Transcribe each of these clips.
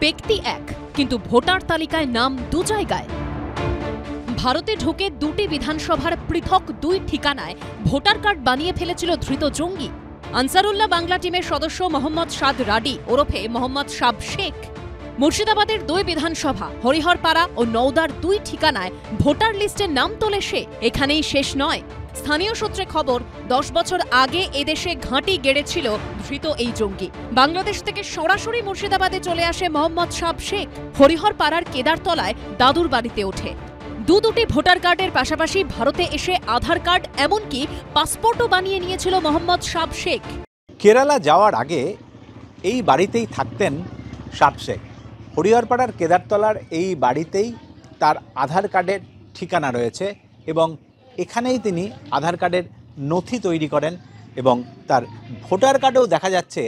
ব্যক্তি এক, কিন্তু ভোটার তালিকায় নাম দু জায়গায়। ভারতে ঢুকে দুটি বিধানসভার পৃথক দুই ঠিকানায় ভোটার কার্ড বানিয়ে ফেলেছিল ধৃত জঙ্গি। আনসারুল্লাহ বাংলা টিমের সদস্য মোহাম্মদ সাদ রাডি ওরফে মোহাম্মদ সাব শেখ মুর্শিদাবাদের দুই বিধানসভা হরিহরপাড়া ও নওদার দুই ঠিকানায় ভোটার লিস্টের নাম তোলে সে। এখানেই শেষ নয়, স্থানীয় সূত্রে খবর 10 বছর আগে এদেশে ঘাঁটি গেড়েছিল ধৃত এই জঙ্গি। বাংলাদেশ থেকে সরাসরি মুর্শিদাবাদে চলে আসে মোহাম্মদ সাব শেখ। হরিহরপাড়ার কেদারতলায় দাদুর বাড়িতে ওঠে। দুটি ভোটার কার্ডের পাশাপাশি ভারতে এসে আধার কার্ড এমনকি পাসপোর্টও বানিয়ে নিয়েছিল মোহাম্মদ সাব শেখ। কেরালা যাওয়ার আগে এই বাড়িতেই থাকতেন সাব শেখ। হরিহরপাড়ার কেদারতলার এই বাড়িতেই তার আধার কার্ডের ঠিকানা রয়েছে এবং এখানেই তিনি আধার কার্ডের নথি তৈরি করেন এবং তার ভোটার কার্ডেও দেখা যাচ্ছে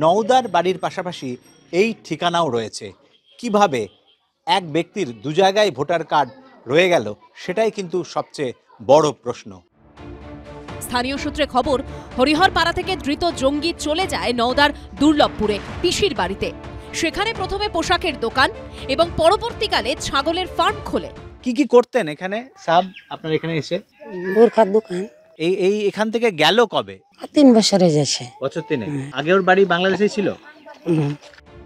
নওদার বাড়ির পাশাপাশি এই ঠিকানাও রয়েছে। কিভাবে এক ব্যক্তির দু জায়গায় ভোটার কার্ড রয়ে গেল, সেটাই কিন্তু সবচেয়ে বড় প্রশ্ন। স্থানীয় সূত্রে খবর, হরিহরপাড়া থেকে ধৃত জঙ্গি চলে যায় নওদার দুর্লভপুরে পিসির বাড়িতে। সেখানে প্রথমে পোশাকের দোকান এবং পরবর্তীকালে ছাগলের ফার্ম খোলে। কি করতেন এখানে সাব আপনার এখানে এসে? বোরখার দোকান। এই এখান থেকে গেল কবে? 3 বছর হয়ে যাচ্ছে। বছর 3। আগে ওর বাড়ি বাংলাদেশে ছিল।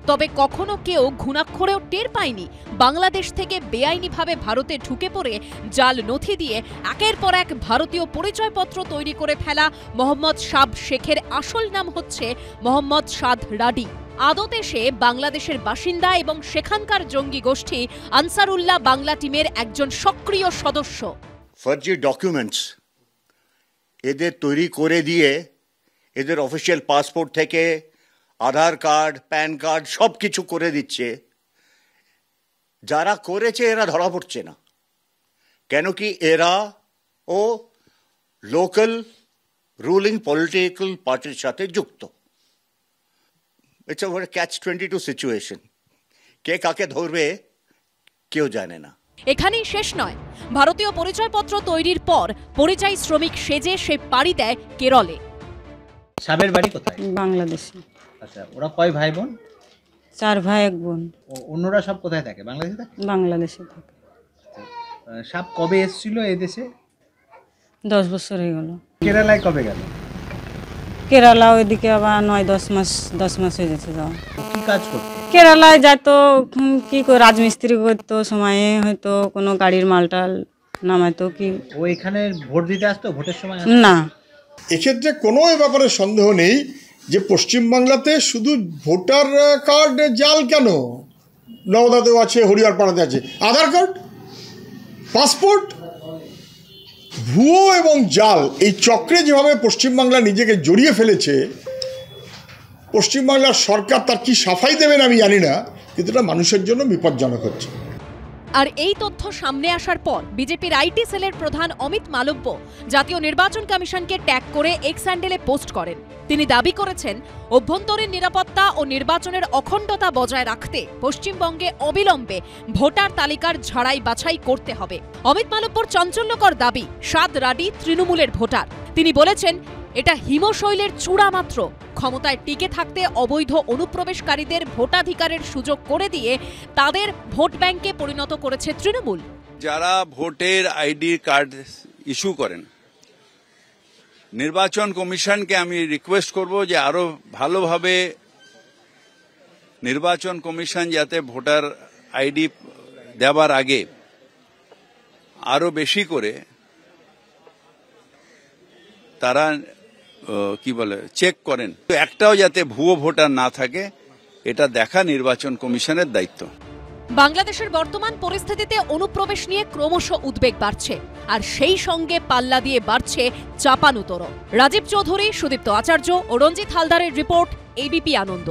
তবে কখনো কেউ ঘুণাক্ষরেও টের পায়নি বাংলাদেশ থেকে বেআইনিভাবে ভারতে ঢুকে পড়ে জাল নথি দিয়ে একের পর এক ভারতীয় পরিচয়পত্র তৈরি করে ফেলা মোহাম্মদ সাব শেখের আসল নাম হচ্ছে মোহাম্মদ সাদ রাডি। আদতে সে বাংলাদেশের বাসিন্দা এবং সেখানকার জঙ্গি গোষ্ঠী আনসারুল্লাহ বাংলা টিমের একজন সক্রিয় সদস্য। ফর্জি ডকুমেন্টস এদের তৈরি করে দিয়ে এদের অফিসিয়াল পাসপোর্ট থেকে আধার কার্ড, প্যান কার্ড সব কিছু করে দিচ্ছে। যারা করেছে এরা ধরা পড়ছে না, কেন কি এরা ও লোকাল রুলিং পলিটিক্যাল পার্টির সাথে যুক্ত। It's a catch-22 situation. কে কাকে ধরবে কেউ জানে না। এখানেই শেষ নয়, ভারতীয় পরিচয়পত্র তৈরির পর পরিযায়ী শ্রমিক সেজে সে পাড়ি দেয় কেরলে। সাবের বাড়ি কোথায়? বাংলাদেশে। আচ্ছা, ওরা কয় ভাই বোন? 4 ভাই 1 বোন। অন্যরা সব কোথায় থাকে? বাংলাদেশে থাকে। বাংলাদেশে থাকে। সাব কবে এসেছিল এই দেশে? 10 বছর হয়ে গেল। কেরালায় কবে গেল? কেরালা ওইদিকে আবার 9-10 মাস হয়ে যাচ্ছে যাওয়া। কি কাজ করতে? কেরালায় যাইতো, কি করে রাজমিস্ত্রি করতো, সময়ে হয়তো কোনো গাড়ির মালটাল নামাইতো। কি ও এখানে ভোট দিতে আসতো? ভোটের সময় না। এক্ষেত্রে কোনো ব্যাপারে সন্দেহ নেই যে পশ্চিমবাংলাতে শুধু ভোটার কার্ড জাল কেন, নওদাতেও আছে, হরিহরপাড়াতে আছে। আধার কার্ড, পাসপোর্ট, ভুয়ো এবং জাল, এই চক্রে যেভাবে পশ্চিমবাংলা নিজেকে জড়িয়ে ফেলেছে, পশ্চিমবাংলার সরকার তার কি সাফাই দেবেন আমি জানি না, কিন্তু এটা মানুষের জন্য বিপজ্জনক হচ্ছে। আর এই তথ্য সামনে আসার পর বিজেপির আইটি সেলের প্রধান অমিত মালব্য জাতীয় নির্বাচন কমিশনকে ট্যাগ করে এক্স হ্যান্ডেলে পোস্ট করেন। তিনি দাবি করেছেন, অভ্যন্তরীণ নিরাপত্তা ও নির্বাচনের অখণ্ডতা বজায় রাখতে পশ্চিমবঙ্গে অবিলম্বে ভোটার তালিকার ঝাড়াই বাছাই করতে হবে। অমিত মালব্যর চাঞ্চল্যকর দাবি, সাদ রাডি তৃণমূলের ভোটার। তিনি বলেছেন, এটা হিমশৈলের চূড়া মাত্র। ক্ষমতায় টিকে থাকতে অবৈধ অনুপ্রবেশকারীদের ভোটাধিকারের সুযোগ করে দিয়ে তাদের ভোট ব্যাংকে পরিণত করেছে তৃণমূল। যারা ভোটের আইডি কার্ড ইস্যু করেন, নির্বাচন কমিশনকে আমি রিকোয়েস্ট করব যে আরো ভালোভাবে নির্বাচন কমিশন যাতে ভোটার আইডি দেওয়ার আগে আরো বেশি করে তারা চেক করেন, একটাও যাতে ভুয়ো ভোটার না থাকে, এটা দেখা নির্বাচন কমিশনের দায়িত্ব। বাংলাদেশের বর্তমান পরিস্থিতিতে অনুপ্রবেশ নিয়ে ক্রমশ উদ্বেগ বাড়ছে, আর সেই সঙ্গে পাল্লা দিয়ে বাড়ছে চাপানুতর। রাজীব চৌধুরী, সুদীপ্ত আচার্য ও রঞ্জিত হালদারের রিপোর্ট, এবিপি আনন্দ।